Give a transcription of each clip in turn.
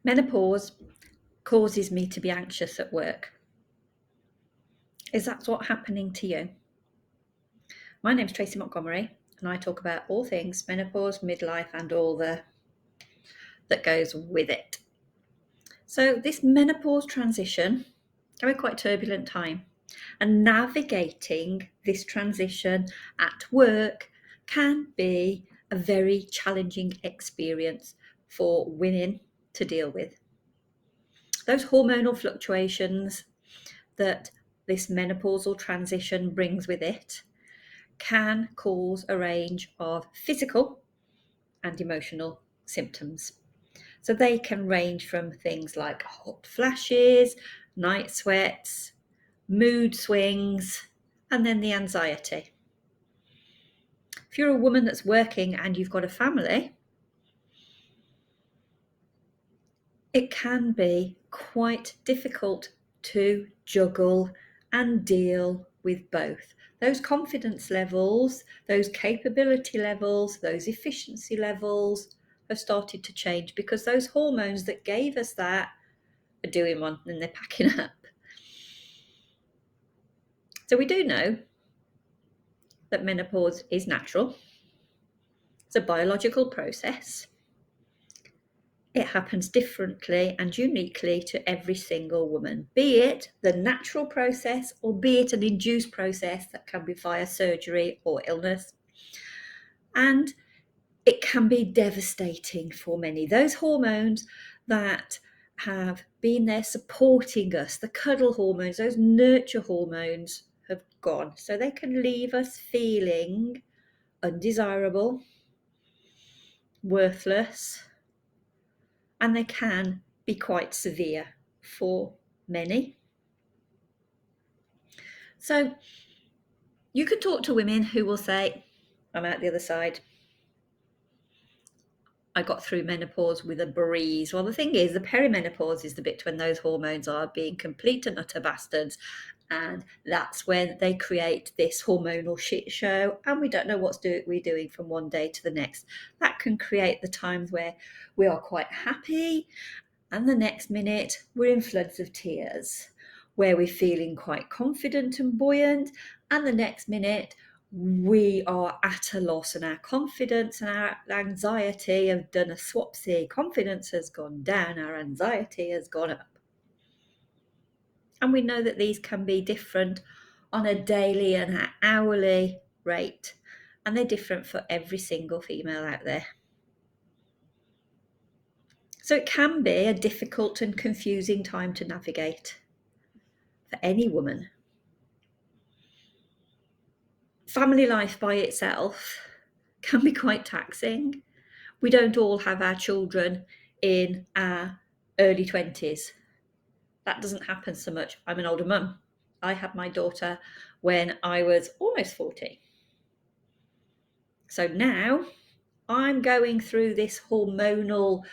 Menopause causes me to be anxious at work. Is that what's happening to you? My name's Tracy Montgomery, and I talk about all things menopause, midlife, and all that goes with it. So this menopause transition can be quite a turbulent time, and navigating this transition at work can be a very challenging experience for women to deal with. Those hormonal fluctuations that this menopausal transition brings with it can cause a range of physical and emotional symptoms. So they can range from things like hot flashes, night sweats, mood swings, and then the anxiety. If you're a woman that's working and you've got a family, it can be quite difficult to juggle and deal with both. Those confidence levels, those capability levels, those efficiency levels have started to change because those hormones that gave us that are doing one and they're packing up. So we do know that menopause is natural. It's a biological process. It happens differently and uniquely to every single woman, be it the natural process or be it an induced process that can be via surgery or illness. And it can be devastating for many. Those hormones that have been there supporting us, the cuddle hormones, those nurture hormones have gone. So they can leave us feeling undesirable, worthless, and they can be quite severe for many. So you could talk to women who will say, I'm out the other side. I got through menopause with a breeze. Well, the thing is, the perimenopause is the bit when those hormones are being complete and utter bastards. And that's when they create this hormonal shit show. And we don't know what we're doing from one day to the next. That can create the times where we are quite happy. And the next minute, we're in floods of tears, where we're feeling quite confident and buoyant. And the next minute, we are at a loss, and our confidence and our anxiety have done a swapsy. Confidence has gone down, our anxiety has gone up. And we know that these can be different on a daily and an hourly rate, and they're different for every single female out there. So it can be a difficult and confusing time to navigate for any woman. Family life by itself can be quite taxing. We don't all have our children in our early 20s. That doesn't happen so much. I'm an older mum. I had my daughter when I was almost 40. So now I'm going through this hormonal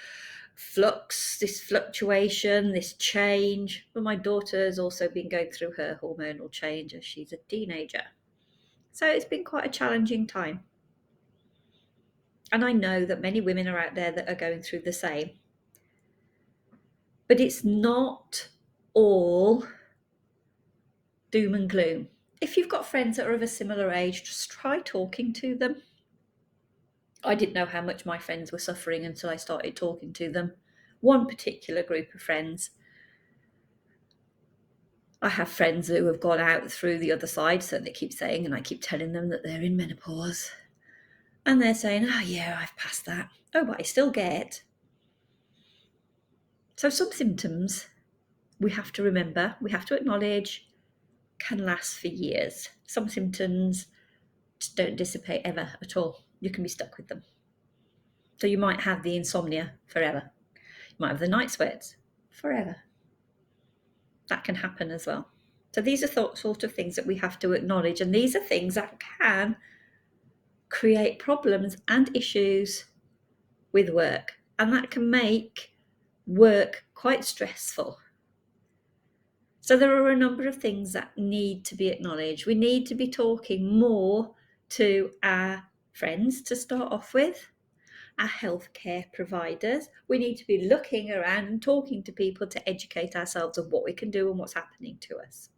flux, this fluctuation, this change. But my daughter's also been going through her hormonal change as she's a teenager. So it's been quite a challenging time. And I know that many women are out there that are going through the same. But it's not all doom and gloom. If you've got friends that are of a similar age, just try talking to them. I didn't know how much my friends were suffering until I started talking to them. One particular group of friends. I have friends who have gone out through the other side, so they keep saying, and I keep telling them that they're in menopause. And they're saying, oh yeah, I've passed that. Oh, but I still get. So some symptoms we have to remember, we have to acknowledge, can last for years. Some symptoms just don't dissipate ever at all. You can be stuck with them. So you might have the insomnia forever. You might have the night sweats forever. That can happen as well. So these are sort of things that we have to acknowledge, and these are things that can create problems and issues with work, and that can make work quite stressful. So there are a number of things that need to be acknowledged. We need to be talking more to our friends to start off with, our healthcare providers. We need to be looking around and talking to people to educate ourselves of what we can do and what's happening to us.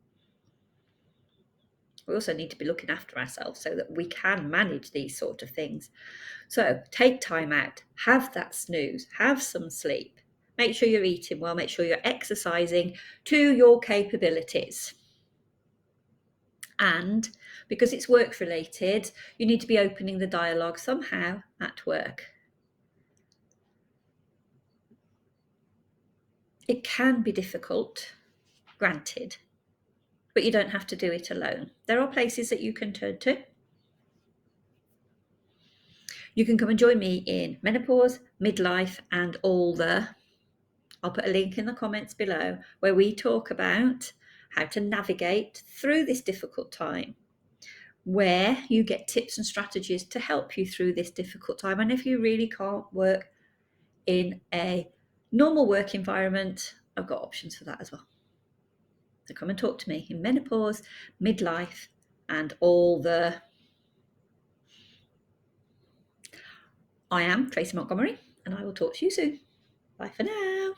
We also need to be looking after ourselves so that we can manage these sort of things. So take time out, have that snooze, have some sleep, make sure you're eating well, make sure you're exercising to your capabilities. And because it's work related, you need to be opening the dialogue somehow at work. It can be difficult, granted, but you don't have to do it alone. There are places that you can turn to. You can come and join me in menopause, midlife, and all the. I'll put a link in the comments below where we talk about how to navigate through this difficult time, where you get tips and strategies to help you through this difficult time. And if you really can't work in a normal work environment, I've got options for that as well. So come and talk to me in menopause, midlife, and all the. I am Tracy Montgomery, and I will talk to you soon. Bye for now.